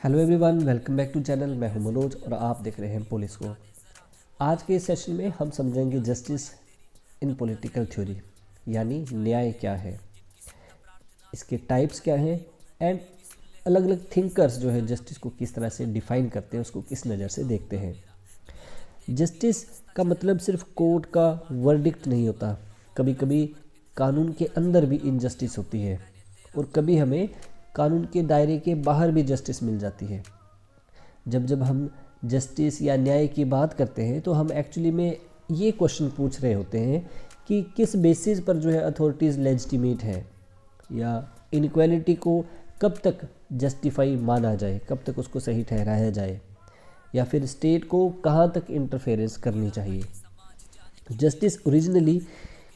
Hello everyone, welcome back to channel. मैं हूं मनोज और आप देख रहे हैं पुलिस को। आज के इस सेशन में हम समझेंगे जस्टिस इन पॉलिटिकल थ्योरी, यानी न्याय क्या है, इसके टाइप्स क्या हैं एंड अलग अलग थिंकर्स जो है जस्टिस को किस तरह से डिफाइन करते हैं, उसको किस नज़र से देखते हैं। जस्टिस का मतलब सिर्फ कोर्ट का वर्डिक्ट नहीं होता, कभी कभी कानून के अंदर भी इनजस्टिस होती है और कभी हमें कानून के दायरे के बाहर भी जस्टिस मिल जाती है। जब जब हम जस्टिस या न्याय की बात करते हैं तो हम एक्चुअली में ये क्वेश्चन पूछ रहे होते हैं कि किस बेसिस पर जो है अथॉरिटीज़ लेजिटिमेट है, या इनइक्वालिटी को कब तक जस्टिफाई माना जाए, कब तक उसको सही ठहराया जाए, या फिर स्टेट को कहाँ तक इंटरफेरेंस करनी चाहिए। जस्टिस ओरिजिनली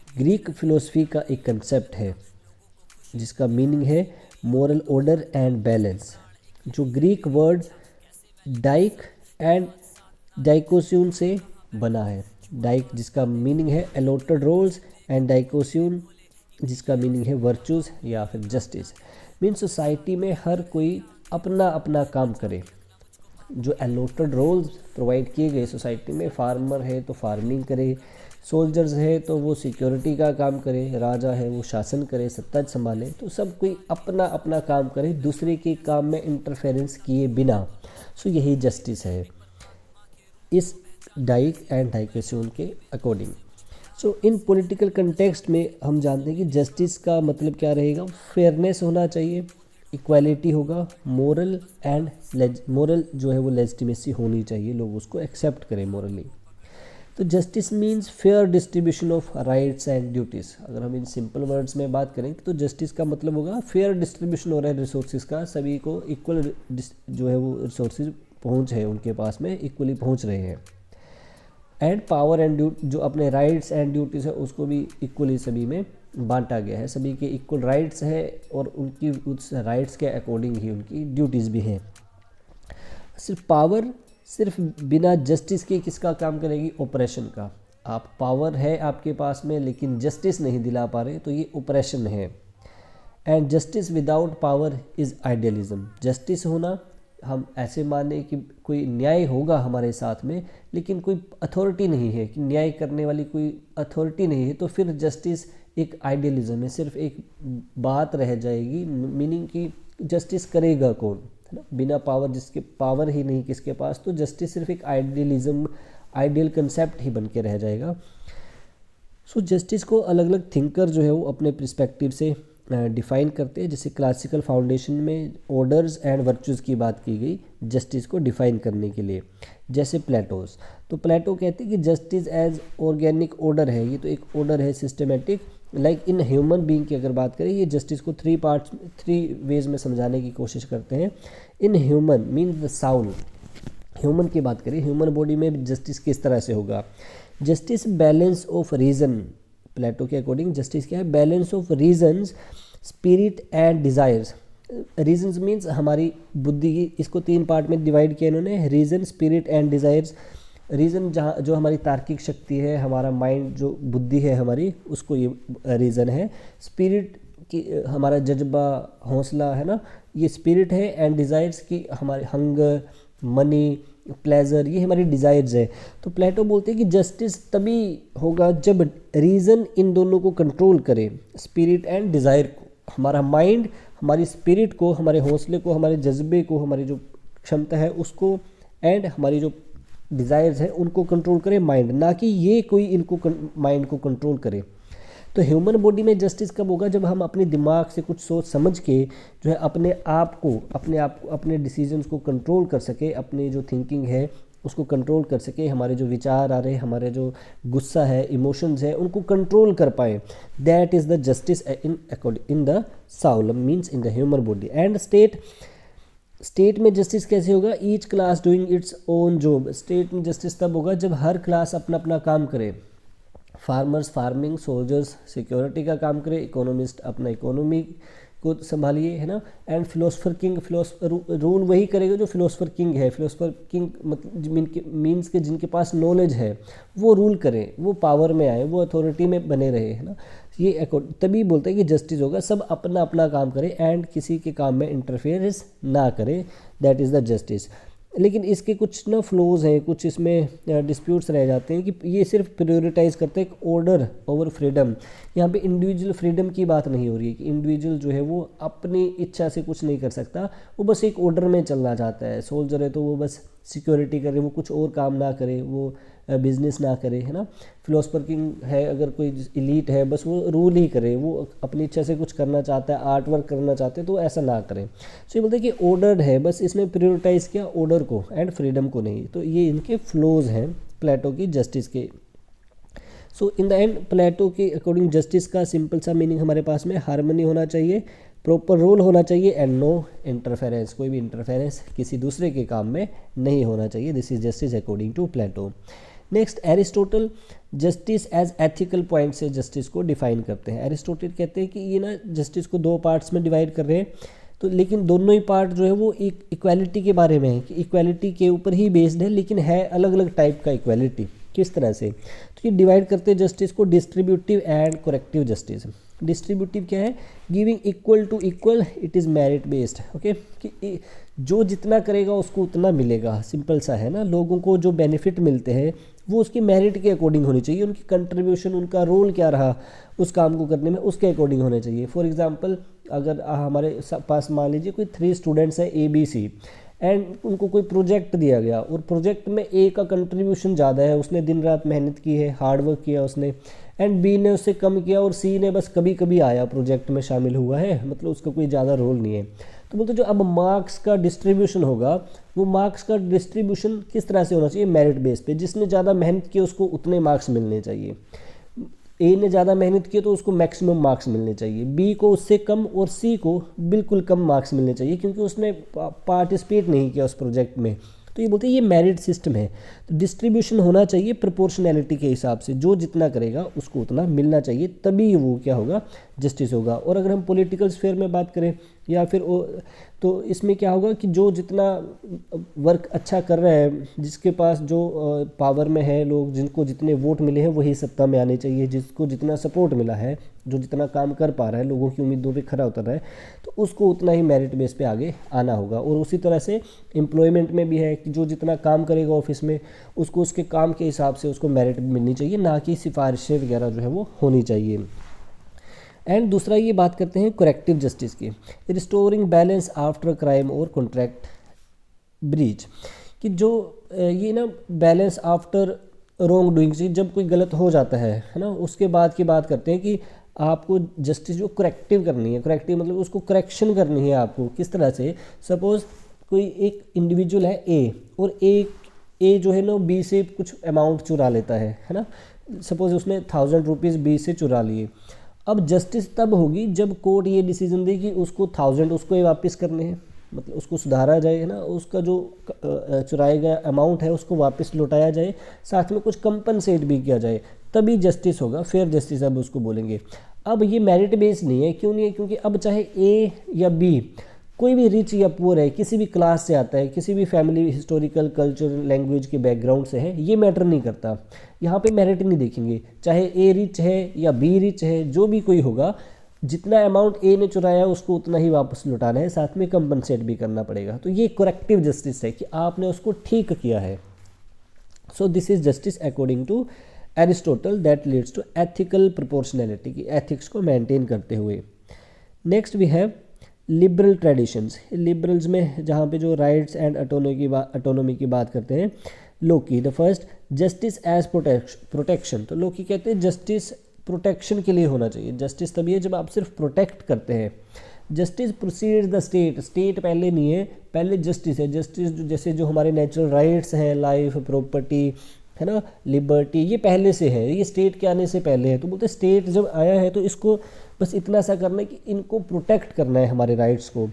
ग्रीक फिलोसफी का एक कंसेप्ट है जिसका मीनिंग है मोरल ऑर्डर एंड बैलेंस, जो ग्रीक वर्ड डाइक एंड डाइकोस्यून से बना है। डाइक जिसका मीनिंग है अलॉटेड रोल्स एंड डाइकोस्यून जिसका मीनिंग है वर्चूज़ या फिर जस्टिस। मीन सोसाइटी में हर कोई अपना अपना काम करे। जो अलॉटेड रोल्स प्रोवाइड किए गए सोसाइटी में, फार्मर है तो फार्मिंग करे, सोल्जर्स है तो वो सिक्योरिटी का काम करे, राजा है वो शासन करे, सत्ता संभाले, तो सब कोई अपना अपना काम करे दूसरे के काम में इंटरफेरेंस किए बिना। सो यही जस्टिस है इस डाइक एंड डाइकोस्यून के अकॉर्डिंग। सो इन पॉलिटिकल कंटेक्स्ट में हम जानते हैं कि जस्टिस का मतलब क्या रहेगा। फेयरनेस होना चाहिए, इक्वालिटी होगा, मोरल जो है वो लेजिटिमेसी होनी चाहिए, लोग उसको एक्सेप्ट करें मोरली। तो justice means fair distribution of rights and duties. अगर हम इन सिंपल वर्ड्स में बात करें तो जस्टिस का मतलब होगा फेयर डिस्ट्रीब्यूशन हो रहा है रिसोर्सेज का, सभी को इक्वल जो है वो रिसोर्सेज पहुंच है, उनके पास में इक्वली पहुंच रहे हैं। एंड पावर एंड जो अपने राइट्स एंड ड्यूटीज़ है उसको भी इक्वली सभी में बांटा गया है, सभी के इक्वल राइट्स है और उनकी उस राइट्स के अकॉर्डिंग ही उनकी ड्यूटीज़ भी हैं। सिर्फ पावर सिर्फ बिना जस्टिस के किसका काम करेगी? ऑपरेशन का। आप पावर है आपके पास में लेकिन जस्टिस नहीं दिला पा रहे तो ये ऑपरेशन है। And justice without power is idealism. Justice होना, हम ऐसे माने कि कोई न्याय होगा हमारे साथ में लेकिन कोई अथॉरिटी नहीं है, कि न्याय करने वाली कोई अथॉरिटी नहीं है, तो फिर जस्टिस एक आइडियलिज्म है, सिर्फ एक बात रह जाएगी। मीनिंग कि जस्टिस करेगा कौन, है ना? बिना पावर, जिसके पावर ही नहीं किसके पास, तो जस्टिस सिर्फ एक आइडियलिज्म, आइडियल कंसेप्ट ही बन के रह जाएगा। सो जस्टिस को अलग अलग थिंकर जो है वो अपने पर्सपेक्टिव से डिफ़ाइन करते हैं। जैसे क्लासिकल फाउंडेशन में ऑर्डर्स एंड वर्चूज़ की बात की गई जस्टिस को डिफ़ाइन करने के लिए, जैसे प्लेटोस। तो प्लेटो कहते हैं कि जस्टिस एज ऑर्गेनिक ऑर्डर है, ये तो एक ऑर्डर है systematic. Like in human being की अगर बात करें, ये जस्टिस को थ्री वेज में समझाने की कोशिश करते हैं। In human means the Saul, human की बात करें, ह्यूमन बॉडी में जस्टिस किस तरह से होगा। Justice balance of reason, Plato के अकॉर्डिंग जस्टिस क्या है? Balance of reasons, spirit and desires. Reasons means हमारी बुद्धि की, इसको 3 पार्ट में डिवाइड किया इन्होंने, reason, spirit and desires. Reason जहाँ जो हमारी तार्किक शक्ति है, हमारा माइंड जो बुद्धि है हमारी, उसको ये रीज़न है। स्पिरिट की हमारा जज्बा, हौसला है ना, ये स्पिरिट है। एंड डिज़ायर्स की हमारे हंगर, मनी, प्लेजर, ये हमारी डिज़ायर्स है। तो प्लेटो बोलते हैं कि जस्टिस तभी होगा जब रीज़न इन दोनों को कंट्रोल करे, स्पिरिट एंड डिज़ायर को। हमारा माइंड हमारी स्पिरिट को, हमारे हौसले को, हमारे जज्बे को, हमारी जो क्षमता है उसको, एंड हमारी जो डिज़ायर्स है उनको कंट्रोल करे माइंड, ना कि ये कोई इनको माइंड को कंट्रोल करे। तो ह्यूमन बॉडी में जस्टिस कब होगा? जब हम अपने दिमाग से कुछ सोच समझ के जो है अपने आप को अपने डिसीजंस को कंट्रोल कर सके, अपनी जो थिंकिंग है उसको कंट्रोल कर सके, हमारे जो विचार आ रहे हैं, हमारे जो गुस्सा है, इमोशंस है, उनको कंट्रोल कर पाए। That is the justice in the Saul, means in the human body. And state में जस्टिस कैसे होगा? Each class doing its own job. State में जस्टिस तब होगा जब हर क्लास अपना अपना काम करे। फार्मर्स फार्मिंग, सोल्जर्स सिक्योरिटी का काम करे, इकोनॉमिस्ट अपना इकोनॉमी को संभालिए, है ना। एंड फिलोसफर किंग, रूल वही करेगा जो फिलोसफर किंग है। फिलोसफर किंग मतलब मीन्स के जिनके पास नॉलेज है वो रूल करें, वो पावर में आए, वो अथॉरिटी में बने रहे, है ना। ये तभी बोलते हैं कि जस्टिस होगा, सब अपना अपना काम करे एंड किसी के काम में इंटरफेरेंस ना करे, दैट इज़ द जस्टिस। लेकिन इसके कुछ ना फ्लोज हैं, कुछ इसमें डिस्प्यूट्स रह जाते हैं कि ये सिर्फ प्रायोरिटाइज करते हैं ऑर्डर ओवर फ्रीडम। यहाँ पे इंडिविजुअल फ्रीडम की बात नहीं हो रही है कि इंडिविजुअल जो है वो अपनी इच्छा से कुछ नहीं कर सकता, वो बस एक ऑर्डर में चलना चाहता है। सोल्जर है तो वो बस सिक्योरिटी करे, वो कुछ और काम ना करे, वो बिजनेस ना करे, है ना। फिलोसफर किंग है, अगर कोई इलीट है बस वो रूल ही करे, वो अपनी इच्छा से कुछ करना चाहता है, आर्ट वर्क करना चाहते हैं तो ऐसा ना करें। सो ये बोलते हैं कि ऑर्डर्ड है, बस इसने प्रायोरिटाइज किया ऑर्डर को एंड फ्रीडम को नहीं। तो ये इनके फ्लोज हैं प्लेटो की जस्टिस के। सो इन द एंड प्लेटो के अकॉर्डिंग जस्टिस का सिंपल सा मीनिंग हमारे पास में हार्मनी होना चाहिए, प्रॉपर रोल होना चाहिए एंड नो इंटरफेरेंस, कोई भी इंटरफेरेंस किसी दूसरे के काम में नहीं होना चाहिए। This is justice according to Plato. Next Aristotle justice as ethical point से जस्टिस को डिफाइन करते हैं। एरिस्टोटल कहते हैं कि ये ना जस्टिस को दो पार्ट्स में डिवाइड कर रहे हैं, तो लेकिन दोनों ही पार्ट जो है वो एक इक्वालिटी के बारे में है कि इक्वालिटी के ऊपर ही बेस्ड है, लेकिन है अलग अलग टाइप का इक्वालिटी। किस तरह से, तो ये डिवाइड करते हैं जस्टिस को distributive and corrective justice. Distributive क्या है, giving equal to equal, it is merit based. Okay, कि जो जितना करेगा उसको उतना मिलेगा, सिंपल सा है ना। लोगों को जो बेनिफिट मिलते हैं वो उसके मेरिट के अकॉर्डिंग होनी चाहिए, उनकी कंट्रीब्यूशन, उनका रोल क्या रहा उस काम को करने में, उसके अकॉर्डिंग होने चाहिए। फॉर एग्जांपल अगर हमारे पास मान लीजिए कोई 3 स्टूडेंट्स हैं ABC एंड उनको कोई प्रोजेक्ट दिया गया और प्रोजेक्ट में A का कंट्रीब्यूशन ज़्यादा है, उसने दिन रात मेहनत की है, हार्ड वर्क किया उसने, एंड B ने उससे कम किया और C ने बस कभी कभी आया प्रोजेक्ट में शामिल हुआ है, मतलब उसका कोई ज़्यादा रोल नहीं है। तो बोलते जो अब मार्क्स का डिस्ट्रीब्यूशन होगा, वो मार्क्स का डिस्ट्रीब्यूशन किस तरह से होना चाहिए, मेरिट बेस पे। जिसने ज़्यादा मेहनत की उसको उतने मार्क्स मिलने चाहिए। A ने ज़्यादा मेहनत की तो उसको मैक्सिमम मार्क्स मिलने चाहिए, B को उससे कम और C को बिल्कुल कम मार्क्स मिलने चाहिए क्योंकि उसने पार्टिसिपेट नहीं किया उस प्रोजेक्ट में। तो ये बोलते हैं ये मेरिट सिस्टम है। तो डिस्ट्रीब्यूशन होना चाहिए प्रोपोर्शनैलिटी के हिसाब से, जो जितना करेगा उसको उतना मिलना चाहिए, तभी वो क्या होगा, जस्टिस होगा। और अगर हम पॉलिटिकल स्फेयर में बात करें या फिर तो इसमें क्या होगा कि जो जितना वर्क अच्छा कर रहा है, जिसके पास जो पावर में है लोग, जिनको जितने वोट मिले हैं वही सत्ता में आने चाहिए, जिसको जितना सपोर्ट मिला है, जो जितना काम कर पा रहा है, लोगों की उम्मीदों पे खरा उतर रहा है, तो उसको उतना ही मेरिट बेस पे आगे आना होगा। और उसी तरह से एम्प्लॉयमेंट में भी है कि जो जितना काम करेगा ऑफिस में, उसको उसके काम के हिसाब से उसको मेरिट मिलनी चाहिए, ना कि सिफारिशें वगैरह जो है वो होनी चाहिए। एंड दूसरा ये बात करते हैं करेक्टिव जस्टिस की, रिस्टोरिंग बैलेंस आफ्टर क्राइम और कॉन्ट्रैक्ट ब्रीच, कि जो ये ना बैलेंस आफ्टर रॉन्ग डूइंग, जब कोई गलत हो जाता है ना, उसके बाद की बात करते हैं कि आपको जस्टिस जो करेक्टिव करनी है, करेक्टिव मतलब उसको करेक्शन करनी है आपको। किस तरह से, सपोज कोई एक इंडिविजुअल है A और A जो है ना B से कुछ अमाउंट चुरा लेता है ना, सपोज उसने 1000 रुपीज़ B से चुरा लिए। अब जस्टिस तब होगी जब कोर्ट ये डिसीजन दे कि उसको 1000 उसको ये वापस करने हैं, मतलब उसको सुधारा जाए, है ना, उसका जो चुराया गया अमाउंट है उसको वापस लौटाया जाए, साथ में कुछ कंपनसेट भी किया जाए, तभी जस्टिस होगा, फेयर जस्टिस अब उसको बोलेंगे। अब ये मेरिट बेस नहीं है, क्यों नहीं है, क्योंकि अब चाहे A या B, कोई भी रिच या पुअर है, किसी भी क्लास से आता है, किसी भी फैमिली, हिस्टोरिकल, कल्चर, लैंग्वेज के बैकग्राउंड से है, ये मैटर नहीं करता। यहाँ पे मेरिट नहीं देखेंगे, चाहे A रिच है या B रिच है, जो भी कोई होगा, जितना अमाउंट A ने चुराया उसको उतना ही वापस लौटाना है, साथ में कंपनसेट भी करना पड़ेगा। तो ये करेक्टिव जस्टिस है कि आपने उसको ठीक किया है। So this is justice according to Aristotle that leads to ethical proportionality, की एथिक्स को मेंटेन करते हुए। Next we have liberal traditions. Liberals में जहाँ पे जो राइट्स एंड ऑटोनॉमी की बात करते हैं, Locke the first justice as protection. तो लोकी कहते हैं जस्टिस प्रोटेक्शन के लिए होना चाहिए। जस्टिस तभी है जब आप सिर्फ प्रोटेक्ट करते हैं। Justice proceeds the state, state पहले नहीं है, पहले जस्टिस है। जस्टिस जैसे जो हमारे नेचुरल राइट्स हैं, लाइफ, प्रॉपर्टी, है ना, लिबर्टी, ये पहले से है, ये स्टेट के आने से पहले है। तो बोलते स्टेट जब आया है तो इसको बस इतना सा करना है कि इनको प्रोटेक्ट करना है हमारे राइट्स को।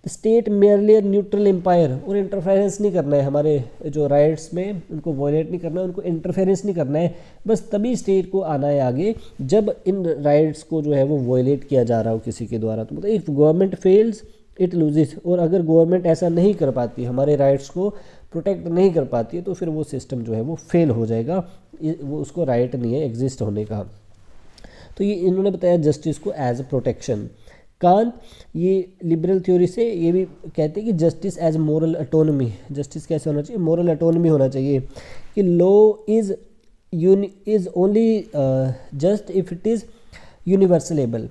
The state merely neutral empire, और इंटरफेरेंस नहीं करना है हमारे जो राइट्स में, उनको वॉयलेट नहीं करना है, उनको इंटरफेरेंस नहीं करना है। बस तभी स्टेट को आना है आगे जब इन राइट्स को जो है वो वॉयलेट किया जा रहा हो किसी के द्वारा। तो मतलब if government fails it loses, और अगर गवर्नमेंट ऐसा नहीं कर पाती, हमारे राइट्स को प्रोटेक्ट नहीं कर पाती है, तो फिर वो सिस्टम जो है वो फेल हो जाएगा, वो उसको राइट नहीं है एग्जिस्ट होने का। तो ये इन्होंने बताया जस्टिस को एज अ प्रोटेक्शन। कांत ये लिबरल थ्योरी से ये भी कहते हैं कि justice as moral autonomy, justice कैसे होना चाहिए, मोरल ऑटोनमी होना चाहिए, कि law is only just if it is universalisable,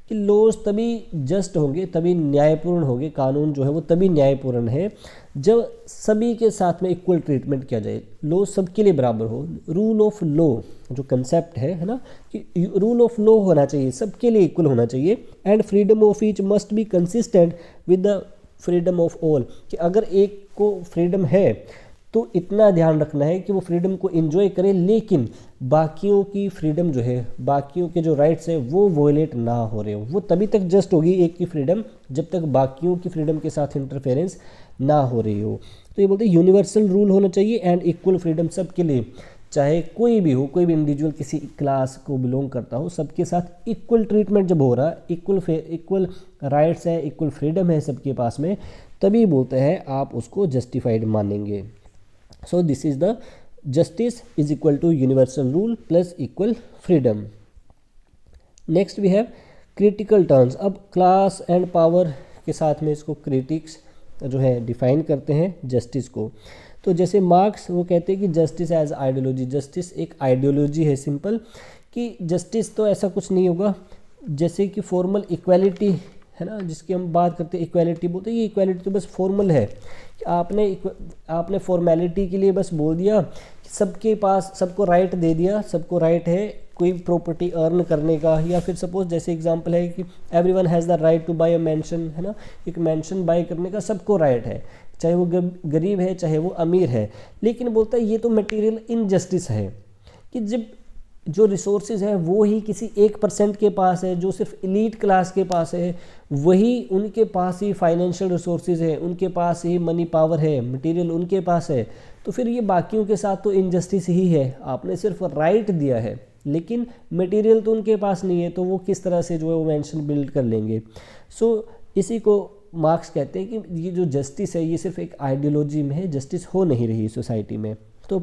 कि लॉज तभी जस्ट होंगे, तभी न्यायपूर्ण होंगे, कानून जो है वो तभी न्यायपूर्ण है जब सभी के साथ में इक्वल ट्रीटमेंट किया जाए, लॉ सबके लिए बराबर हो। रूल ऑफ लॉ जो कंसेप्ट है ना, कि रूल ऑफ लॉ होना चाहिए, सबके लिए इक्वल होना चाहिए। And freedom of each must be consistent with the freedom of all, कि अगर एक को फ्रीडम है तो इतना ध्यान रखना है कि वो फ्रीडम को एंजॉय करे, लेकिन बाकियों की फ्रीडम जो है, बाकियों के जो राइट्स है वो वोलेट ना हो रहे हो। वो तभी तक जस्ट होगी एक की फ्रीडम जब तक बाकियों की फ्रीडम के साथ इंटरफेरेंस ना हो रही हो। तो ये बोलते हैं यूनिवर्सल रूल होना चाहिए एंड इक्वल फ्रीडम सबके लिए, चाहे कोई भी हो, कोई भी इंडिविजुअल किसी क्लास को बिलोंग करता हो, सबके साथ इक्वल ट्रीटमेंट जब हो रहा है, इक्वल राइट्स है, इक्वल फ्रीडम है सबके पास में, तभी बोलते हैं आप उसको जस्टिफाइड मानेंगे। So this is the justice is equal to universal rule plus equal freedom. Next we have critical terms. अब क्लास एंड पावर के साथ में इसको क्रिटिक्स जो है डिफाइन करते हैं जस्टिस को। तो जैसे मार्क्स वो कहते हैं कि जस्टिस एज आइडियोलॉजी, जस्टिस एक आइडियोलॉजी है, सिंपल, कि जस्टिस तो ऐसा कुछ नहीं होगा जैसे कि फॉर्मल इक्वालिटी है ना, जिसकी हम बात करते हैं इक्वालिटी, बोलते हैं ये इक्वालिटी तो बस फॉर्मल है, कि आपने फॉर्मेलिटी के लिए बस बोल दिया कि सबके पास, सबको राइट दे दिया, सबको राइट है कोई प्रॉपर्टी अर्न करने का, या फिर सपोज जैसे एग्जांपल है कि everyone has the right to buy a mansion, है ना, एक मैंशन बाय करने का सबको राइट है, चाहे वो गरीब है चाहे वो अमीर है। लेकिन बोलता है ये तो मटेरियल इनजस्टिस है, कि जब जो रिसोर्सेज है वो ही किसी 1% के पास है, जो सिर्फ एलीट क्लास के पास है, वही उनके पास ही फाइनेंशियल रिसोर्सेज है, उनके पास ही मनी पावर है, मटेरियल उनके पास है, तो फिर ये बाकियों के साथ तो इनजस्टिस ही है। आपने सिर्फ राइट दिया है लेकिन मटेरियल तो उनके पास नहीं है, तो वो किस तरह से जो है वो मेंशन बिल्ड कर लेंगे। सो इसी को मार्क्स कहते हैं कि ये जो जस्टिस है ये सिर्फ एक आइडियोलॉजी में है, जस्टिस हो नहीं रही सोसाइटी में। तो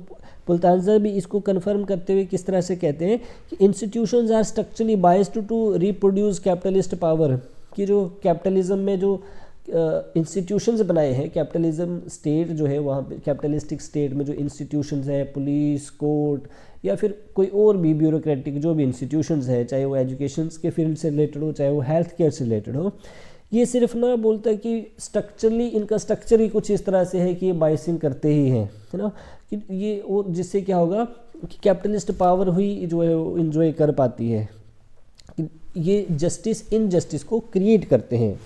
पुलतानजा भी इसको कंफर्म करते हुए किस तरह से कहते हैं कि institutions are structurally biased to reproduce capitalist power, कि जो कैपिटलिज्म में जो इंस्टीट्यूशंस बनाए हैं, कैपिटलिज्म स्टेट जो है वहाँ पे कैपिटलिस्टिक स्टेट में जो इंस्टीट्यूशंस है, पुलिस, कोर्ट या फिर कोई और भी ब्यूरोक्रेटिक जो भी इंस्टीट्यूशंस है, चाहे वो एजुकेशन के फील्ड से रिलेटेड हो, चाहे वो हेल्थ केयर से रिलेटेड हो, ये सिर्फ ना बोलता है कि स्ट्रक्चरली इनका स्ट्रक्चर ही कुछ इस तरह से है कि ये बाइसिंग करते ही हैं, है ना, कि ये और जिससे क्या होगा कि कैपिटलिस्ट पावर हुई जो है वो इंजॉय कर पाती है, कि ये जस्टिस इनजस्टिस को क्रिएट करते हैं।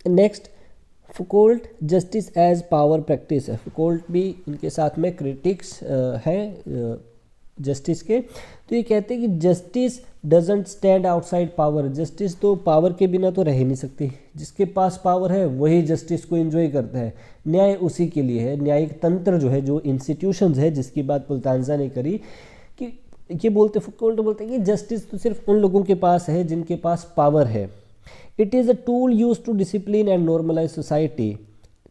Next, Foucault justice as power practice है। फुकोल्ट भी इनके साथ में क्रिटिक्स हैं जस्टिस के। तो ये कहते हैं कि justice doesn't stand outside power, justice तो पावर के बिना तो रह ही नहीं सकती, जिसके पास पावर है वही जस्टिस को एंजॉय करता है, न्याय उसी के लिए है। न्यायिक तंत्र जो है, जो इंस्टीट्यूशंस है जिसकी बात पुलतानजा ने करी, कि ये बोलते फुकोल्ट बोलते हैं कि जस्टिस तो सिर्फ उन लोगों के पास है जिनके पास पावर है। It is a tool use to discipline and normalise society.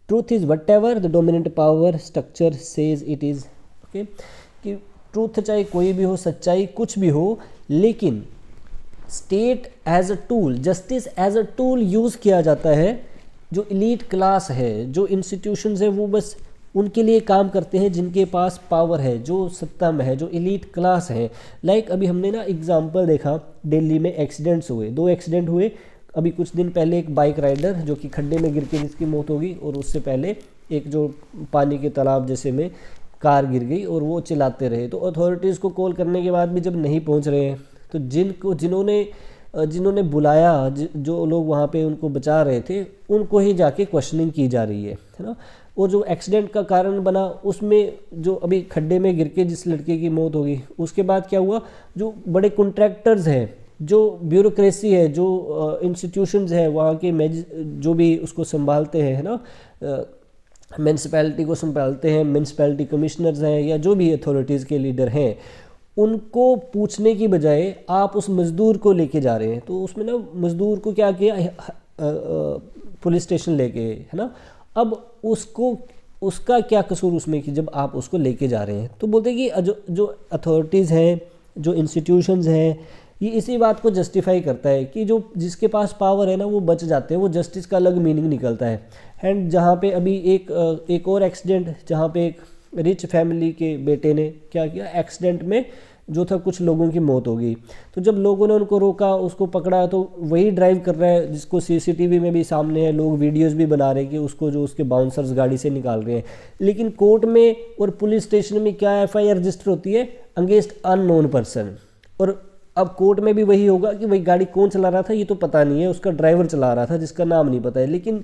Truth is whatever the dominant power structure says it is. Okay, कि ट्रूथ चाहे कोई भी हो, सच्चाई कुछ भी हो, लेकिन state as a tool, justice as a tool use किया जाता है। जो एलीट क्लास है, जो इंस्टीट्यूशंस है, वो बस उनके लिए काम करते हैं जिनके पास पावर है, जो सत्ता में है, जो एलीट क्लास है। लाइक अभी हमने ना एग्जांपल देखा, दिल्ली में एक्सीडेंट्स हुए, 2 एक्सीडेंट हुए। अभी कुछ दिन पहले एक बाइक राइडर जो कि खड्डे में गिर के जिसकी मौत होगी, और उससे पहले एक जो पानी के तालाब जैसे में कार गिर गई और वो चिल्लाते रहे। तो अथॉरिटीज़ को कॉल करने के बाद भी जब नहीं पहुंच रहे हैं, तो जिन्होंने बुलाया, जो लोग वहाँ पे उनको बचा रहे थे, उनको ही जाके क्वेश्चनिंग की जा रही है ना। और जो एक्सीडेंट का कारण बना, उसमें जो अभी खड्डे में गिर के जिस लड़के की मौत होगी, उसके बाद क्या हुआ, जो बड़े कॉन्ट्रैक्टर्स हैं, जो ब्यूरोक्रेसी है, जो इंस्टीट्यूशंस है वहाँ के जो भी उसको संभालते हैं, है ना, म्यूनसिपैलिटी को संभालते हैं, म्यूनसिपैलिटी कमिश्नर्स हैं या जो भी अथॉरिटीज़ के लीडर हैं, उनको पूछने की बजाय आप उस मज़दूर को लेके जा रहे हैं। तो उसमें ना मज़दूर को क्या किया, पुलिस स्टेशन लेके, है ना, अब उसको उसका क्या कसूर उसमें कि जब आप उसको लेके जा रहे हैं। तो बोलते हैं कि जो अथॉरिटीज़ हैं, जो इंस्टीट्यूशंस हैं, ये इसी बात को जस्टिफाई करता है कि जो जिसके पास पावर है ना वो बच जाते हैं, वो जस्टिस का अलग मीनिंग निकलता है। एंड जहाँ पे अभी एक और एक्सीडेंट, जहाँ पे एक रिच फैमिली के बेटे ने क्या किया, एक्सीडेंट में जो था कुछ लोगों की मौत हो गई। तो जब लोगों ने उनको रोका, उसको पकड़ा, तो वही ड्राइव कर रहा है जिसको सीसीटीवी में भी सामने है, लोग वीडियोस भी बना रहे हैं कि उसको जो उसके बाउंसर्स गाड़ी से निकाल रहे हैं। लेकिन कोर्ट में और पुलिस स्टेशन में क्या एफआईआर रजिस्टर होती है, अगेंस्ट अननोन पर्सन। और अब कोर्ट में भी वही होगा कि भाई गाड़ी कौन चला रहा था ये तो पता नहीं है, उसका ड्राइवर चला रहा था जिसका नाम नहीं पता है। लेकिन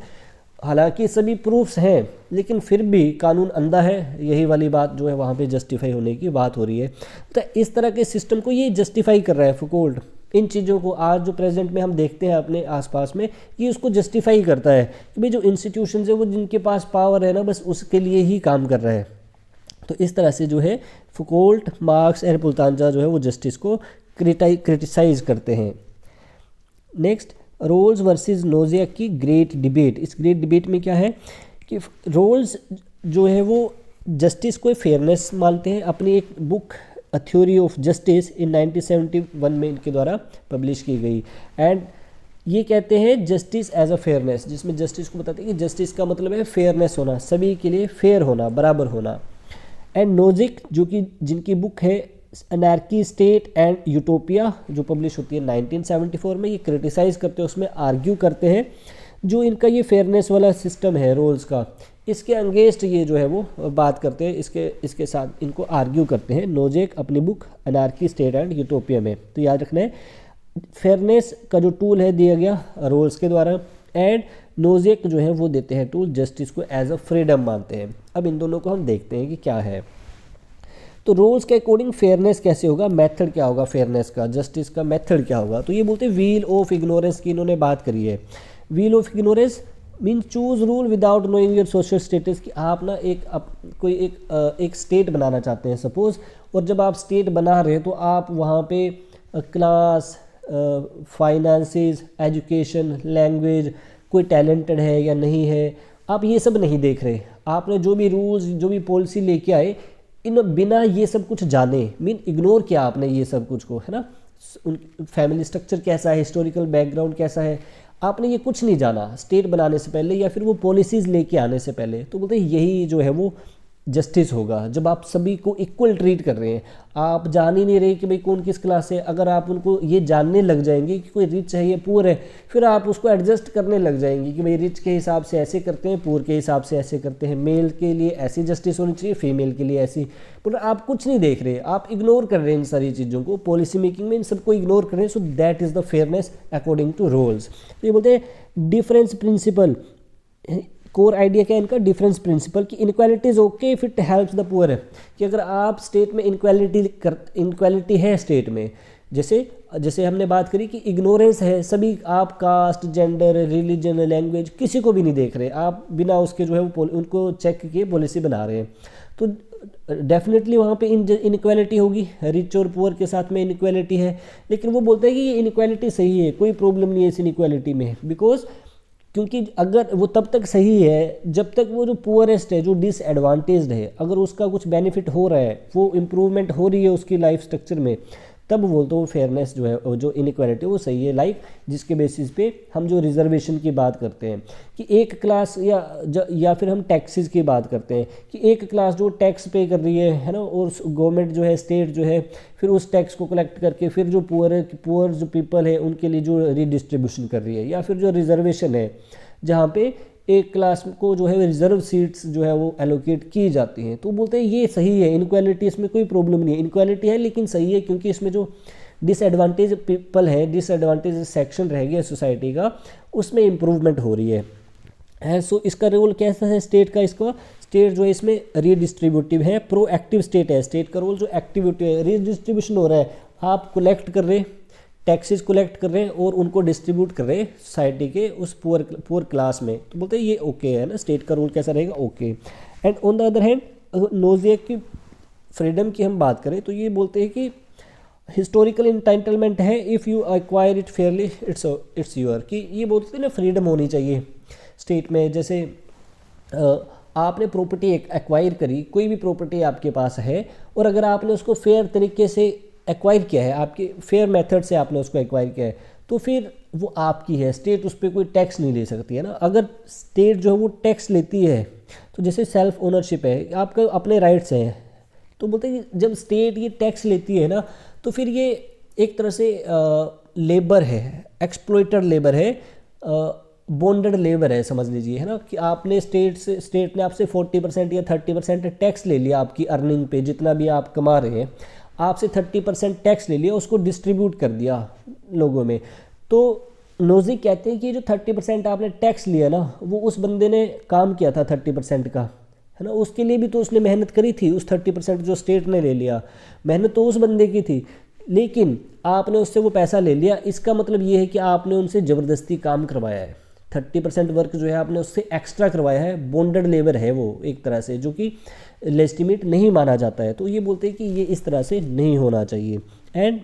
हालांकि सभी प्रूफ्स हैं, लेकिन फिर भी कानून अंधा है, यही वाली बात जो है वहाँ पे जस्टिफाई होने की बात हो रही है। तो इस तरह के सिस्टम को ये जस्टिफाई कर रहा है फुकोल्ट। इन चीज़ों को आज जो प्रेजेंट में हम देखते हैं अपने आसपास में, ये उसको जस्टिफाई करता है कि भाई जो इंस्टीट्यूशन है वो जिनके पास पावर है ना, बस उसके लिए ही काम कर रहा है। तो इस तरह से जो है फुकोल्ट, मार्क्स एंड पुलतांजा जो है वो जस्टिस को क्रिटिसाइज करते हैं। नेक्स्ट, रोल्स वर्सेस नोज़िया की ग्रेट डिबेट। इस ग्रेट डिबेट में क्या है कि रोल्स जो है वो जस्टिस को फेयरनेस मानते हैं। अपनी एक book a theory of justice in 1971 में इनके द्वारा पब्लिश की गई। एंड ये कहते हैं जस्टिस एज अ फेयरनेस, जिसमें जस्टिस को बताते हैं कि जस्टिस का मतलब है फेयरनेस होना, सभी के लिए फेयर होना, बराबर होना। एंड नोजिक जो कि जिनकी बुक है एनार्की स्टेट एंड यूटोपिया, जो पब्लिश होती है 1974 में, ये क्रिटिसाइज़ करते हैं, उसमें आर्ग्यू करते हैं जो इनका ये फेयरनेस वाला सिस्टम है रोल्स का, इसके अगेंस्ट ये जो है वो बात करते हैं, इसके साथ इनको आर्ग्यू करते हैं नोजेक अपनी book anarchy state and utopia में। तो याद रखना है, फेयरनेस का जो टूल है दिया गया रोल्स के द्वारा, एंड नोजेक जो है वो देते हैं टूल जस्टिस को एज अ फ्रीडम मानते हैं। अब इन दोनों को हम देखते हैं कि क्या है। तो रोल्स के अकॉर्डिंग फेयरनेस कैसे होगा, मेथड क्या होगा फेयरनेस का, जस्टिस का मेथड क्या होगा। तो ये बोलते हैं व्हील ऑफ इग्नोरेंस की इन्होंने बात करी है। Wheel of ignorance mean choose rule without knowing your social status, कि आप ना कोई एक स्टेट बनाना चाहते हैं सपोज, और जब आप स्टेट बना रहे हैं तो आप वहाँ पे क्लास, फाइनेंसेस, एजुकेशन, लैंग्वेज, कोई टैलेंटेड है या नहीं है, आप ये सब नहीं देख रहे। आपने जो भी रूल्स, जो भी पॉलिसी लेके आए, इन बिना ये सब कुछ जाने, मीन इग्नोर किया आपने ये सब कुछ को, है ना। फैमिली स्ट्रक्चर कैसा है, हिस्टोरिकल बैकग्राउंड कैसा है, आपने ये कुछ नहीं जाना स्टेट बनाने से पहले या फिर वो पॉलिसीज़ लेके आने से पहले। तो बोलते हैं यही जो है वो जस्टिस होगा, जब आप सभी को इक्वल ट्रीट कर रहे हैं। आप जान ही नहीं रहे कि भाई कौन किस क्लास है, अगर आप उनको ये जानने लग जाएंगे कि कोई रिच है या पुअर है, फिर आप उसको एडजस्ट करने लग जाएंगे कि भाई रिच के हिसाब से ऐसे करते हैं, पुअर के हिसाब से ऐसे करते हैं, मेल के लिए ऐसी जस्टिस होनी चाहिए, फीमेल के लिए ऐसी। पर आप कुछ नहीं देख रहे, आप इग्नोर कर रहे हैं इन सारी चीज़ों को, पॉलिसी मेकिंग में इन सबको इग्नोर कर रहे हैं। So that is the fairness according to rules. तो ये बोलते हैं डिफरेंस प्रिंसिपल, कोर आइडिया क्या है इनका, डिफरेंस प्रिंसिपल, कि inequality is okay if it helps the poor, कि अगर आप स्टेट में इनक्वालिटी है स्टेट में, जैसे हमने बात करी कि इग्नोरेंस है, सभी आप कास्ट, जेंडर, रिलीजन, लैंग्वेज किसी को भी नहीं देख रहे, आप बिना उसके जो है वो उनको चेक किए पॉलिसी बना रहे हैं, तो डेफिनेटली वहाँ पे इनक्वालिटी होगी, रिच और पुअर के साथ में इनक्वालिटी है। लेकिन वो बोलते हैं कि ये इनक्वालिटी सही है, कोई प्रॉब्लम नहीं है इस इनक्वालिटी में, बिकॉज क्योंकि अगर वो तब तक सही है जब तक वो जो पुअरेस्ट है, जो डिसएडवांटेज्ड है, अगर उसका कुछ बेनिफिट हो रहा है, वो इम्प्रूवमेंट हो रही है उसकी लाइफ स्ट्रक्चर में, तब बोलते हो फेयरनेस जो है, जो इनइक्वालिटी वो सही है। लाइक जिसके बेसिस पे हम जो रिजर्वेशन की बात करते हैं कि एक क्लास या फिर हम टैक्सेस की बात करते हैं कि एक क्लास जो टैक्स पे कर रही है ना, और गवर्नमेंट जो है, स्टेट जो है, फिर उस टैक्स को कलेक्ट करके फिर जो पुअर जो पीपल है उनके लिए जो रिडिस्ट्रीब्यूशन कर रही है, या फिर जो रिजर्वेशन है जहाँ पे एक क्लास को जो है रिजर्व सीट्स जो है वो एलोकेट की जाती हैं। तो बोलते हैं ये सही है, इनक्वालिटी इसमें कोई प्रॉब्लम नहीं है, इनक्वालिटी है लेकिन सही है, क्योंकि इसमें जो डिसएडवांटेज पीपल है, डिसएडवांटेज सेक्शन रह गया सोसाइटी का, उसमें इम्प्रूवमेंट हो रही है। सो इसका रोल कैसा है स्टेट का, इसका स्टेट जो है इसमें रीडिस्ट्रीब्यूटिव है, प्रोएक्टिव स्टेट है, स्टेट का रोल जो एक्टिविटी है, रीडिस्ट्रीब्यूशन हो रहा है, आप कलेक्ट कर रहे हैं, टैक्सेस कलेक्ट कर रहे हैं और उनको डिस्ट्रीब्यूट कर रहे हैं सोसाइटी के उस पुअर क्लास में। तो बोलते हैं ये ओके है ना, स्टेट का रूल कैसा रहेगा, okay. And on the other hand Nozick की फ्रीडम की हम बात करें तो ये बोलते हैं कि हिस्टोरिकल इंटाइटलमेंट है, if you acquire it Fairlie it's your, कि ये बोलते हैं ना फ्रीडम होनी चाहिए स्टेट में। जैसे आपने प्रॉपर्टी एक्वायर करी, कोई भी प्रॉपर्टी आपके पास है, और अगर आपने उसको फेयर तरीके से एक्वायर किया है, आपके फेयर मेथड से आपने उसको एक्वायर किया है, तो फिर वो आपकी है, स्टेट उस पर कोई टैक्स नहीं ले सकती है ना। अगर स्टेट जो है वो टैक्स लेती है, तो जैसे सेल्फ ओनरशिप है, आपका अपने राइट्स हैं, तो बोलते हैं कि जब स्टेट ये टैक्स लेती है ना, तो फिर ये एक तरह से लेबर है, एक्सप्लॉइटर लेबर है, बॉन्डेड लेबर है, समझ लीजिए, है ना, कि आपने स्टेट ने आपसे 40% या 30% टैक्स ले लिया आपकी अर्निंग पे, जितना भी आप कमा रहे हैं, आपसे 30% टैक्स ले लिया, उसको डिस्ट्रीब्यूट कर दिया लोगों में। तो नोजिक कहते हैं कि जो 30% आपने टैक्स लिया ना, वो उस बंदे ने काम किया था 30% का, है ना, उसके लिए भी तो उसने मेहनत करी थी। उस 30% जो स्टेट ने ले लिया, मेहनत तो उस बंदे की थी, लेकिन आपने उससे वो पैसा ले लिया। इसका मतलब ये है कि आपने उनसे ज़बरदस्ती काम करवाया है। 30% वर्क जो है आपने उससे एक्स्ट्रा करवाया है, बॉन्डेड लेबर है वो एक तरह से, जो कि लेजिटिमेट नहीं माना जाता है। तो ये बोलते हैं कि ये इस तरह से नहीं होना चाहिए। एंड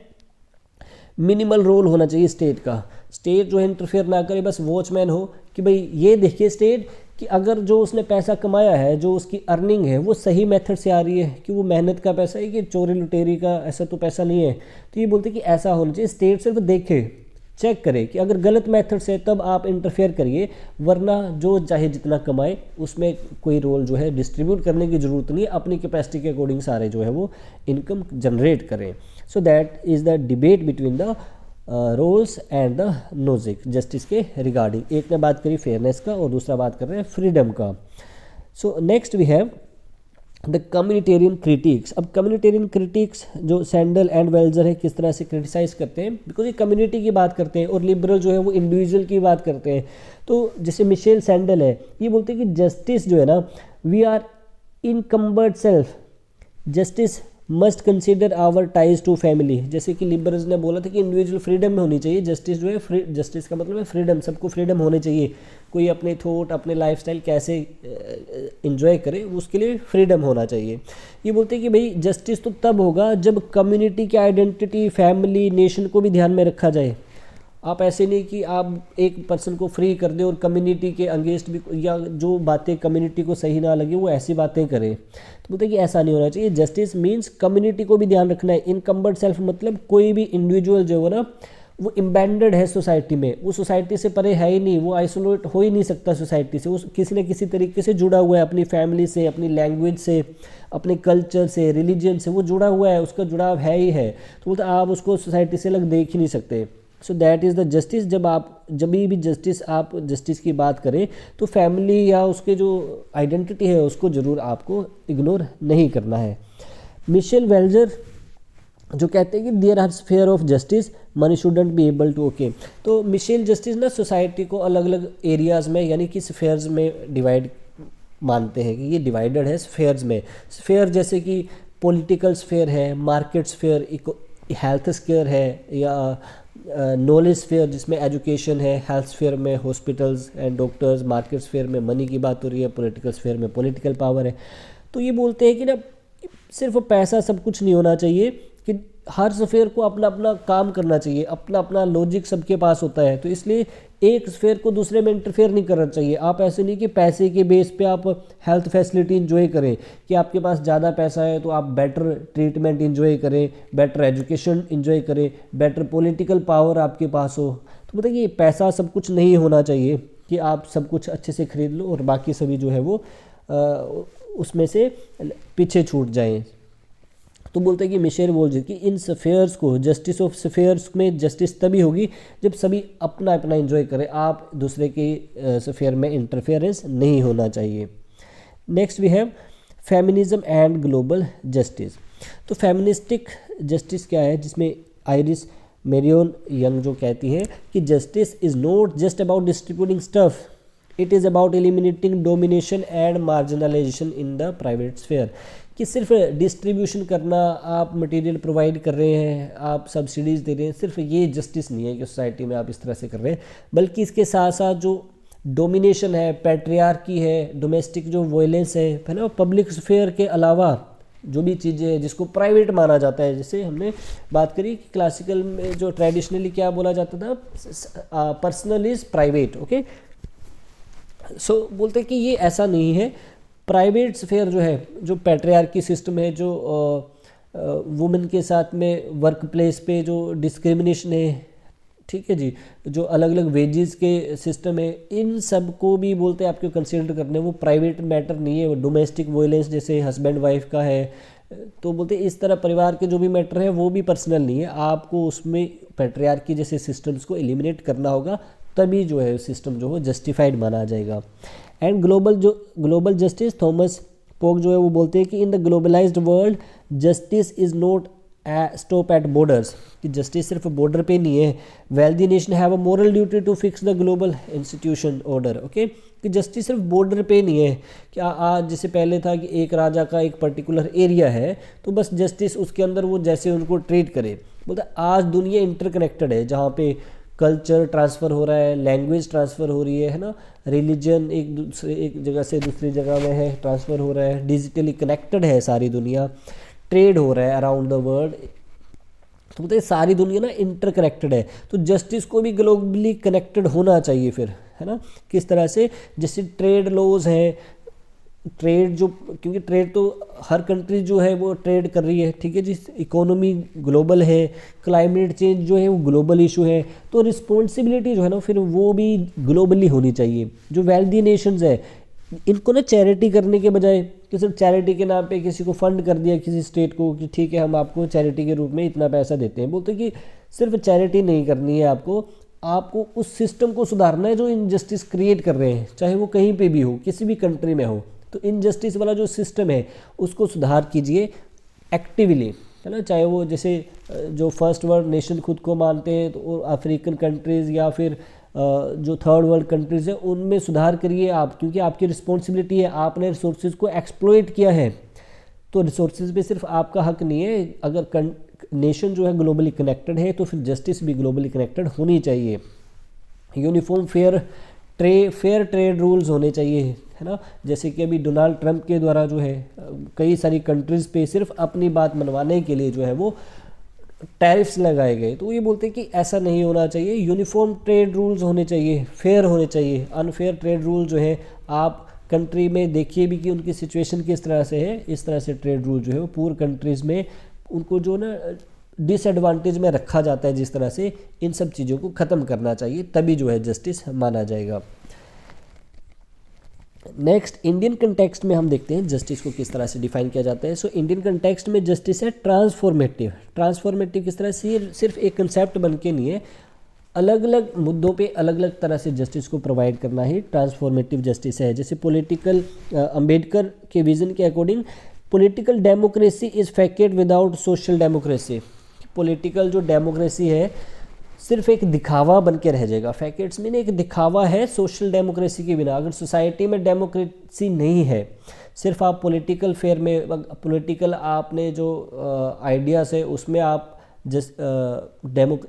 मिनिमल रोल होना चाहिए स्टेट का। स्टेट जो है इंटरफेयर ना करे, बस वॉचमैन हो कि भाई ये देखिए स्टेट कि अगर जो उसने पैसा कमाया है, जो उसकी अर्निंग है, वो सही मेथड से आ रही है, कि वो मेहनत का पैसा है, कि चोरी लुटेरी का ऐसा तो पैसा नहीं है। तो ये बोलते हैं कि ऐसा होना चाहिए। स्टेट सिर्फ देखे, चेक करे कि अगर गलत मेथड से तब आप इंटरफेयर करिए, वरना जो चाहे जितना कमाए उसमें कोई रोल जो है डिस्ट्रीब्यूट करने की ज़रूरत नहीं है। अपनी कैपेसिटी के अकॉर्डिंग सारे जो है वो इनकम जनरेट करें। So that is the debate between the Rawls and the Nozick justice के रिगार्डिंग। एक ने बात करी फेयरनेस का और दूसरा बात कर रहे हैं फ्रीडम का। So next we have the communitarian critics. अब कम्युनिटेरियन क्रिटिक्स जो सैंडल एंड वेल्जर है, किस तरह से क्रिटिसाइज करते हैं, बिकॉज ये कम्युनिटी की बात करते हैं, और लिबरल जो है वो इंडिविजुअल की बात करते हैं। तो जैसे मिशेल सैंडल है, ये बोलते हैं कि जस्टिस जो है ना, we are encumbered self, justice must consider our ties to family. जैसे कि लिबरल्स ने बोला था कि इंडिविजुअल फ्रीडम में होनी चाहिए, जस्टिस जो है जस्टिस का मतलब है फ्रीडम, सबको फ्रीडम होने चाहिए, कोई अपने थॉट अपने लाइफस्टाइल कैसे एंजॉय करे उसके लिए फ्रीडम होना चाहिए। ये बोलते हैं कि भाई जस्टिस तो तब होगा जब कम्युनिटी की आइडेंटिटी, फैमिली, नेशन को भी ध्यान में रखा जाए। आप ऐसे नहीं कि आप एक पर्सन को फ्री कर दें और कम्युनिटी के अगेंस्ट भी, या जो बातें कम्युनिटी को सही ना लगे वो ऐसी बातें करें। तो बोलते हैं कि ऐसा नहीं होना चाहिए। जस्टिस मीन्स कम्युनिटी को भी ध्यान रखना है। इनकम्बर्ड सेल्फ मतलब कोई भी इंडिविजुअल जो है ना, वो इम्बेंडेड है सोसाइटी में, वो सोसाइटी से परे है ही नहीं, वो आइसोलेट हो ही नहीं सकता सोसाइटी से, वो किसी न किसी तरीके से जुड़ा हुआ है, अपनी फैमिली से, अपनी लैंग्वेज से, अपने कल्चर से, रिलीजन से वो जुड़ा हुआ है, उसका जुड़ाव है ही है। तो बोलते आप उसको सोसाइटी से अलग देख ही नहीं सकते। सो दैट इज़ द जस्टिस। जब भी जस्टिस, आप जस्टिस की बात करें तो फैमिली या उसके जो आइडेंटिटी है उसको ज़रूर आपको इग्नोर नहीं करना है। मिशेल वेल्जर जो कहते हैं कि there are sphere of justice, money shouldn't be able to, okay. तो मिशेल जस्टिस ना सोसाइटी को अलग अलग एरियाज़ में, यानी कि स्फेयर्स में डिवाइड मानते हैं, कि ये डिवाइडेड है स्फेयर्स में। स्फेयर जैसे कि पॉलिटिकल स्फेयर है, मार्केट स्फेयर, हेल्थ स्फेयर है, या नॉलेज स्फेयर जिसमें एजुकेशन है, हेल्थ स्फेयर में hospitals and doctors, market sphere में मनी की बात हो रही है, पॉलिटिकल स्फेयर में पॉलिटिकल पावर है। तो ये बोलते हैं कि ना सिर्फ पैसा सब कुछ नहीं होना चाहिए, कि हर स्फेयर को अपना अपना काम करना चाहिए, अपना अपना लॉजिक सबके पास होता है। तो इसलिए एक स्फेयर को दूसरे में इंटरफेयर नहीं करना चाहिए। आप ऐसे नहीं कि पैसे के बेस पे आप हेल्थ फैसिलिटी इंजॉय करें, कि आपके पास ज़्यादा पैसा है तो आप बेटर ट्रीटमेंट इंजॉय करें, बेटर एजुकेशन इंजॉय करें, बेटर पॉलिटिकल पावर आपके पास हो। तो बताइए पैसा सब कुछ नहीं होना चाहिए कि आप सब कुछ अच्छे से खरीद लो और बाकी सभी जो है वो उसमें से पीछे छूट जाएँ। तो बोलते हैं कि मिशेल बोलते कि इन स्फेयर्स को, जस्टिस ऑफ स्फेयर्स में जस्टिस तभी होगी जब सभी अपना अपना एंजॉय करें, आप दूसरे के स्फेयर में इंटरफेरेंस नहीं होना चाहिए। Next we have feminism and global justice. तो फेमिनिस्टिक जस्टिस क्या है, जिसमें आइरिस मेरियन यंग जो कहती है कि justice is not just about distributing stuff, it is about eliminating domination and marginalisation in the private sphere. कि सिर्फ डिस्ट्रीब्यूशन करना, आप मटेरियल प्रोवाइड कर रहे हैं, आप सब्सिडीज़ दे रहे हैं, सिर्फ ये जस्टिस नहीं है कि सोसाइटी में आप इस तरह से कर रहे हैं, बल्कि इसके साथ साथ जो डोमिनेशन है, पैट्रियार्की है, डोमेस्टिक जो वायलेंस है ना, पब्लिक स्फेयर के अलावा जो भी चीज़ें हैं जिसको प्राइवेट माना जाता है, जैसे हमने बात करी कि क्लासिकल में जो ट्रेडिशनली क्या बोला जाता था, पर्सनल इज़ प्राइवेट, ओके। सो बोलते हैं कि ये ऐसा नहीं है, प्राइवेट स्फेयर जो है, जो पैट्रियार्की सिस्टम है, जो वुमेन के साथ में वर्क प्लेस पे जो डिस्क्रिमिनेशन है, ठीक है जी, जो अलग अलग वेजेस के सिस्टम है, इन सब को भी बोलते हैं आपको कंसिडर करने, वो प्राइवेट मैटर नहीं है। वो डोमेस्टिक वायलेंस जैसे हस्बैंड वाइफ का है, तो बोलते हैं इस तरह परिवार के जो भी मैटर है वो भी पर्सनल नहीं है, आपको उसमें पैट्रियार्की जैसे सिस्टम्स को एलिमिनेट करना होगा, तभी जो है सिस्टम जो हो जस्टिफाइड माना जाएगा। एंड ग्लोबल जस्टिस थॉमस पोक जो है वो बोलते हैं कि in the globalised world justice is not stop at borders, कि जस्टिस सिर्फ बॉर्डर पे नहीं है। Wealthy nation have a moral duty to fix the global institution order, okay, कि जस्टिस सिर्फ बॉर्डर पे नहीं है कि आज जैसे पहले था कि एक राजा का एक पर्टिकुलर एरिया है तो बस जस्टिस उसके अंदर वो जैसे उनको ट्रीट करे। बोलते आज दुनिया इंटरकनेक्टेड है, जहाँ पे कल्चर ट्रांसफ़र हो रहा है, लैंग्वेज ट्रांसफ़र हो रही है ना, रिलीजन एक जगह से दूसरी जगह में है ट्रांसफ़र हो रहा है, डिजिटली कनेक्टेड है सारी दुनिया, ट्रेड हो रहा है अराउंड द वर्ल्ड। तो बोलते सारी दुनिया ना इंटरकनेक्टेड है, तो जस्टिस को भी ग्लोबली कनेक्टेड होना चाहिए फिर, है ना। किस तरह से, जैसे ट्रेड लॉज हैं, ट्रेड जो, क्योंकि ट्रेड तो हर कंट्री जो है वो ट्रेड कर रही है, ठीक है जी, इकोनॉमी ग्लोबल है, क्लाइमेट चेंज जो है वो ग्लोबल इशू है, तो रिस्पॉन्सिबिलिटी जो है ना फिर वो भी ग्लोबली होनी चाहिए। जो वेल्दी नेशंस है इनको ना चैरिटी करने के बजाय कि सिर्फ चैरिटी के नाम पे किसी को फंड कर दिया किसी स्टेट को कि ठीक है हम आपको चैरिटी के रूप में इतना पैसा देते हैं, बोलते कि सिर्फ चैरिटी नहीं करनी है, आपको उस सिस्टम को सुधारना है जो इनजस्टिस क्रिएट कर रहे हैं, चाहे वो कहीं पे भी हो, किसी भी कंट्री में हो। तो इनजस्टिस वाला जो सिस्टम है उसको सुधार कीजिए एक्टिवली, है ना। चाहे वो जैसे जो फर्स्ट वर्ल्ड नेशन खुद को मानते हैं तो अफ्रीकन कंट्रीज़ या फिर जो थर्ड वर्ल्ड कंट्रीज़ है उनमें सुधार करिए आप, क्योंकि आपकी रिस्पॉन्सिबिलिटी है, आपने रिसोर्सेज को एक्सप्लॉइट किया है, तो रिसोर्सेज पे सिर्फ आपका हक नहीं है। अगर नेशन जो है ग्लोबली कनेक्टेड है तो फिर जस्टिस भी ग्लोबली कनेक्टेड होनी चाहिए। यूनिफॉर्म फेयर ट्रेड रूल्स होने चाहिए, है ना। जैसे कि अभी डोनाल्ड ट्रंप के द्वारा जो है कई सारी कंट्रीज़ पे सिर्फ अपनी बात मनवाने के लिए जो है वो टैरिफ्स लगाए गए, तो ये बोलते हैं कि ऐसा नहीं होना चाहिए, यूनिफॉर्म ट्रेड रूल्स होने चाहिए, फेयर होने चाहिए। अनफेयर ट्रेड रूल जो है आप कंट्री में देखिए भी कि उनकी सिचुएशन किस तरह से है, इस तरह से ट्रेड रूल जो है वो पूर कंट्रीज़ में उनको जो ना डिसएडवांटेज में रखा जाता है, जिस तरह से इन सब चीज़ों को ख़त्म करना चाहिए, तभी जो है जस्टिस माना जाएगा। नेक्स्ट इंडियन कंटेक्स्ट में हम देखते हैं जस्टिस को किस तरह से डिफाइन किया जाता है। सो इंडियन कंटेक्स्ट में जस्टिस है ट्रांसफॉर्मेटिव किस तरह से, सिर्फ एक कंसेप्ट बन के नहीं है, अलग अलग मुद्दों पे अलग अलग तरह से जस्टिस को प्रोवाइड करना ही ट्रांसफॉर्मेटिव जस्टिस है। जैसे पॉलिटिकल अंबेडकर के विजन के according political democracy is facet without social democracy, political जो डेमोक्रेसी है सिर्फ एक दिखावा बन के रह जाएगा। फैकेट्स में एक दिखावा है सोशल डेमोक्रेसी के बिना। अगर सोसाइटी में डेमोक्रेसी नहीं है, सिर्फ आप पॉलिटिकल फेयर में पॉलिटिकल आपने जो आइडियाज़ है उसमें आप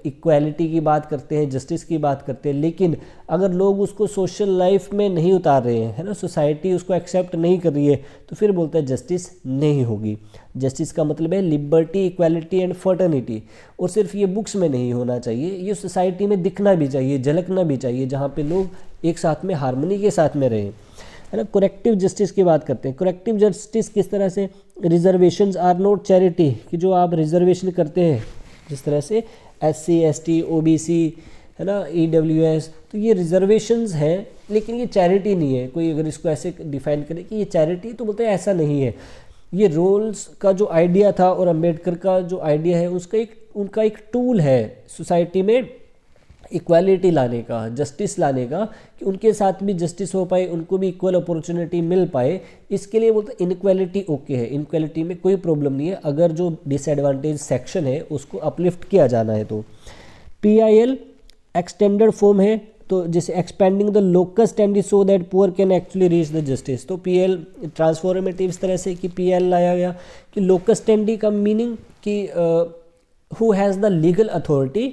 इक्वालिटी की बात करते हैं, जस्टिस की बात करते हैं, लेकिन अगर लोग उसको सोशल लाइफ में नहीं उतार रहे हैं, है ना, सोसाइटी उसको एक्सेप्ट नहीं कर रही है, तो फिर बोलते हैं जस्टिस नहीं होगी। जस्टिस का मतलब है लिबर्टी, इक्वालिटी एंड फर्टर्निटी, और सिर्फ ये बुक्स में नहीं होना चाहिए, ये सोसाइटी में दिखना भी चाहिए, झलकना भी चाहिए, जहाँ पे लोग एक साथ में हार्मनी के साथ में रहें, है ना। करेक्टिव जस्टिस की बात करते हैं। करेक्टिव जस्टिस किस तरह से, रिजर्वेशंस आर नॉट चैरिटी, कि जो आप रिजर्वेशन करते हैं जिस तरह से SC ST OBC, है ना, EWS, तो ये रिजर्वेशंस हैं, लेकिन ये चैरिटी नहीं है। कोई अगर इसको ऐसे डिफाइन करे कि ये चैरिटी, तो बोलते हैं ऐसा नहीं है। ये रोल्स का जो आइडिया था और अंबेडकर का जो आइडिया है उनका एक टूल है सोसाइटी में इक्वालिटी लाने का, जस्टिस लाने का, कि उनके साथ भी जस्टिस हो पाए, उनको भी इक्वल अपॉर्चुनिटी मिल पाए। इसके लिए बोलते हैं इनक्वालिटी ओके है, इनक्वालिटी में कोई प्रॉब्लम नहीं है, अगर जो डिसएडवांटेज सेक्शन है उसको अपलिफ्ट किया जाना है। तो PIL एक्सटेंडेड फॉर्म है, तो जैसे expanding the locus standi so that poor can actually reach the justice. तो PL ट्रांसफॉर्मेटिव इस तरह से कि PL लाया गया कि लोकस टेंडी का मीनिंग कि who has the legal authority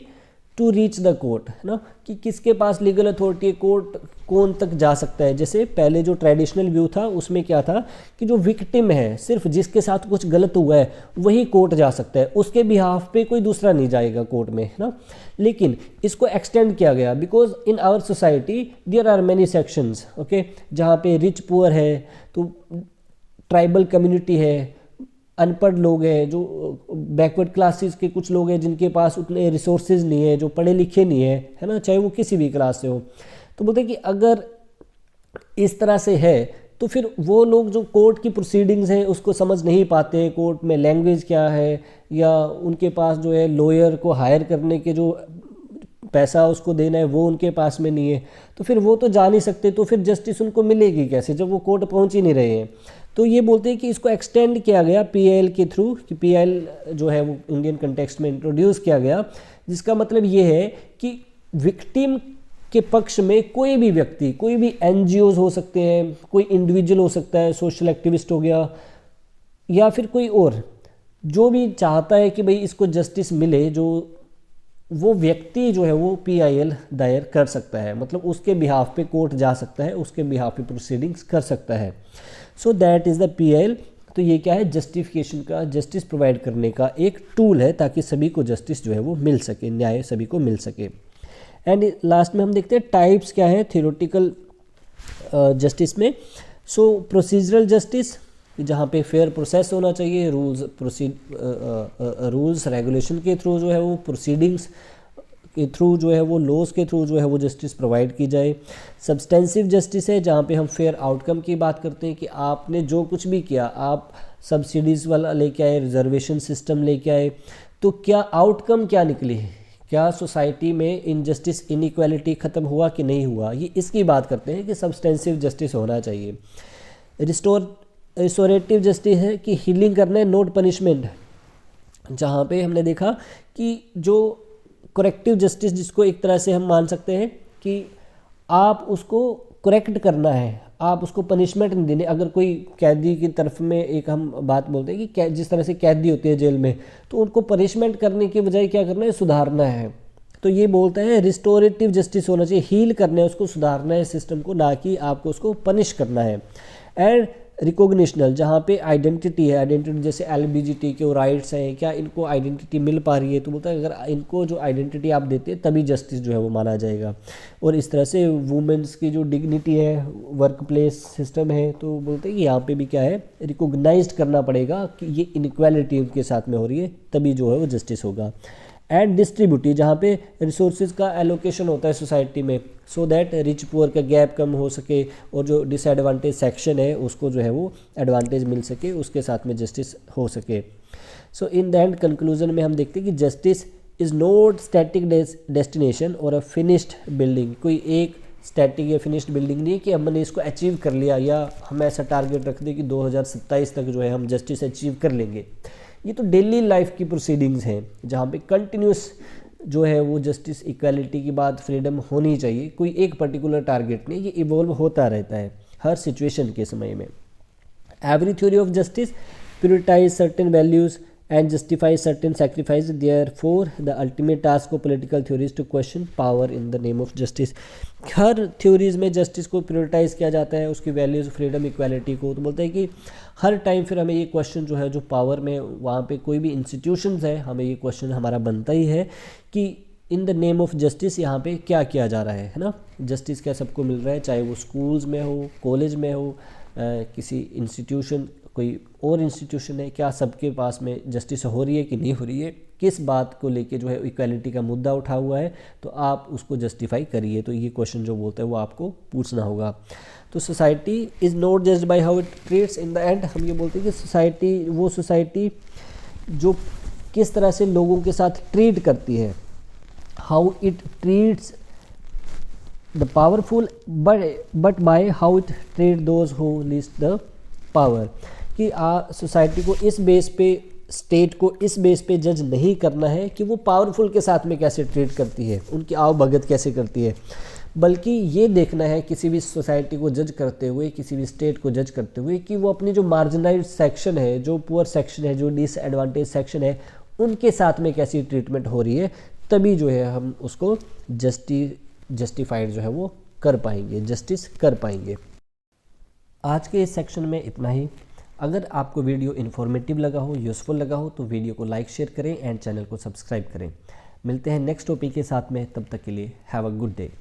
to reach the court, है ना, कि किसके पास लीगल अथॉरिटी है, कोर्ट कौन तक जा सकता है। जैसे पहले जो ट्रेडिशनल व्यू था उसमें क्या था कि जो विक्टिम है, सिर्फ जिसके साथ कुछ गलत हुआ है वही कोर्ट जा सकता है, उसके बिहाफ पे कोई दूसरा नहीं जाएगा कोर्ट में, है ना। लेकिन इसको एक्सटेंड किया गया because in our society there are many sections, okay, जहाँ पे रिच पुअर है, तो ट्राइबल कम्युनिटी है, अनपढ़ लोग हैं, जो बैकवर्ड क्लासेस के कुछ लोग हैं जिनके पास उतने रिसोर्सेज नहीं है, जो पढ़े लिखे नहीं है ना, चाहे वो किसी भी क्लास से हो। तो बोलते हैं कि अगर इस तरह से है तो फिर वो लोग जो कोर्ट की प्रोसीडिंग्स हैं उसको समझ नहीं पाते, कोर्ट में लैंग्वेज क्या है, या उनके पास जो है लॉयर को हायर करने के जो पैसा उसको देना है वो उनके पास में नहीं है, तो फिर वो तो जा नहीं सकते, तो फिर जस्टिस उनको मिलेगी कैसे जब वो कोर्ट पहुंच ही नहीं रहे हैं। तो ये बोलते हैं कि इसको एक्सटेंड किया गया पीआईएल के थ्रू, कि पीआईएल जो है वो इंडियन कंटेक्स्ट में इंट्रोड्यूस किया गया, जिसका मतलब ये है कि विक्टिम के पक्ष में कोई भी व्यक्ति, कोई भी एनजीओज हो सकते हैं, कोई इंडिविजुअल हो सकता है, सोशल एक्टिविस्ट हो गया, या फिर कोई और जो भी चाहता है कि भाई इसको जस्टिस मिले, जो वो व्यक्ति जो है वो पीआईएल दायर कर सकता है, मतलब उसके बिहाफ पे कोर्ट जा सकता है, उसके बिहाफ पे प्रोसीडिंग्स कर सकता है। सो दैट इज़ द पीआईएल। तो ये क्या है, जस्टिफिकेशन का, जस्टिस प्रोवाइड करने का एक टूल है ताकि सभी को जस्टिस जो है वो मिल सके, न्याय सभी को मिल सके। एंड लास्ट में हम देखते हैं टाइप्स क्या है थ्योरेटिकल जस्टिस में। सो प्रोसीजरल जस्टिस, जहाँ पे फेयर प्रोसेस होना चाहिए, रूल्स रेगुलेशन के थ्रू जो है वो, प्रोसीडिंग्स के थ्रू जो है वो, लॉज के थ्रू जो है वो जस्टिस प्रोवाइड की जाए। सब्सटेंसिव जस्टिस है जहाँ पे हम फेयर आउटकम की बात करते हैं कि आपने जो कुछ भी किया, आप सब्सिडीज़ वाला लेके आए, रिजर्वेशन सिस्टम लेके आए, तो क्या आउटकम क्या निकली है, क्या सोसाइटी में इनजस्टिस इनइक्वालिटी ख़त्म हुआ कि नहीं हुआ, ये इसकी बात करते हैं कि सब्सटेंसिव जस्टिस होना चाहिए। रिस्टोरेटिव जस्टिस है कि हीलिंग करना है, नॉट पनिशमेंट, जहाँ पे हमने देखा कि जो करेक्टिव जस्टिस, जिसको एक तरह से हम मान सकते हैं कि आप उसको करेक्ट करना है, आप उसको पनिशमेंट नहीं देने। अगर कोई कैदी की तरफ में एक हम बात बोलते हैं कि जिस तरह से कैदी होती है जेल में, तो उनको पनिशमेंट करने के बजाय क्या करना है, सुधारना है। तो ये बोलता है रिस्टोरेटिव जस्टिस होना चाहिए, हील करना है, उसको सुधारना है सिस्टम को, ना कि आपको उसको पनिश करना है। एंड रिकॉग्निशनल, जहाँ पे आइडेंटिटी है, आइडेंटिटी जैसे एलबीजीटी के राइट्स हैं, क्या इनको आइडेंटिटी मिल पा रही है, तो बोलता है अगर इनको जो आइडेंटिटी आप देते हैं तभी जस्टिस जो है वो माना जाएगा। और इस तरह से वुमेन्स की जो डिग्निटी है, वर्क प्लेस सिस्टम है, तो बोलते हैं कि यहाँ पे भी क्या है, रिकॉग्नाइज्ड करना पड़ेगा कि ये इनइक्वालिटी उनके साथ में हो रही है, तभी जो है वो जस्टिस होगा। एंड डिस्ट्रीब्यूटिव, जहाँ पे रिसोर्सेज का एलोकेशन होता है सोसाइटी में, सो दैट रिच पुअर का गैप कम हो सके और जो डिसएडवांटेज सेक्शन है उसको जो है वो एडवांटेज मिल सके, उसके साथ में जस्टिस हो सके। सो इन द एंड कंक्लूजन में हम देखते हैं कि justice is not static destination और अ फिनिश्ड बिल्डिंग। कोई एक स्टैटिक या फिनिश्ड बिल्डिंग नहीं है कि हमने इसको अचीव कर लिया, या हम ऐसा टारगेट रख दें कि 2027 तक जो है हम जस्टिस अचीव कर लेंगे। ये तो डेली लाइफ की प्रोसीडिंग्स हैं, जहाँ पे कंटिन्यूस जो है वो जस्टिस, इक्वालिटी की बात, फ्रीडम होनी चाहिए, कोई एक पर्टिकुलर टारगेट नहीं, ये इवॉल्व होता रहता है हर सिचुएशन के समय में। Every theory of justice prioritise certain values and justify certain sacrifice, therefore the ultimate task of political theories to question power in the name of justice. हर थ्योरीज में जस्टिस को प्योरिटाइज किया जाता है, उसकी वैल्यूज, फ्रीडम, इक्वालिटी को। तो बोलते हैं कि हर टाइम फिर हमें ये क्वेश्चन जो है, जो पावर में वहाँ पे कोई भी इंस्टीट्यूशंस है, हमें ये क्वेश्चन हमारा बनता ही है कि in the name of justice यहाँ पे क्या किया जा रहा है ना। जस्टिस क्या सबको मिल रहा है, चाहे वो स्कूल्स में हो, कॉलेज में हो, किसी इंस्टीट्यूशन, कोई और इंस्टीट्यूशन है, क्या सबके पास में जस्टिस हो रही है कि नहीं हो रही है, किस बात को लेके जो है इक्वालिटी का मुद्दा उठा हुआ है, तो आप उसको जस्टिफाई करिए। तो ये क्वेश्चन जो बोलते हैं वो आपको पूछना होगा। तो society is not judged by how it treats, in the end हम ये बोलते हैं कि सोसाइटी, वो सोसाइटी जो किस तरह से लोगों के साथ ट्रीट करती है, how it treats the powerful, but by how it treat those who least the power, कि सोसाइटी को इस बेस पे, स्टेट को इस बेस पे जज नहीं करना है कि वो पावरफुल के साथ में कैसे ट्रीट करती है, उनकी आवभगत कैसे करती है, बल्कि ये देखना है किसी भी सोसाइटी को जज करते हुए, किसी भी स्टेट को जज करते हुए, कि वो अपनी जो मार्जिनाइज्ड सेक्शन है, जो पुअर सेक्शन है, जो डिसएडवांटेज सेक्शन है, उनके साथ में कैसी ट्रीटमेंट हो रही है, तभी जो है हम उसको जस्टिफाइड जो है वो कर पाएंगे, जस्टिस कर पाएंगे। आज के इस सेक्शन में इतना ही। अगर आपको वीडियो इन्फॉर्मेटिव लगा हो, यूज़फुल लगा हो, तो वीडियो को लाइक शेयर करें एंड चैनल को सब्सक्राइब करें। मिलते हैं नेक्स्ट टॉपिक के साथ में, तब तक के लिए हैव अ गुड डे।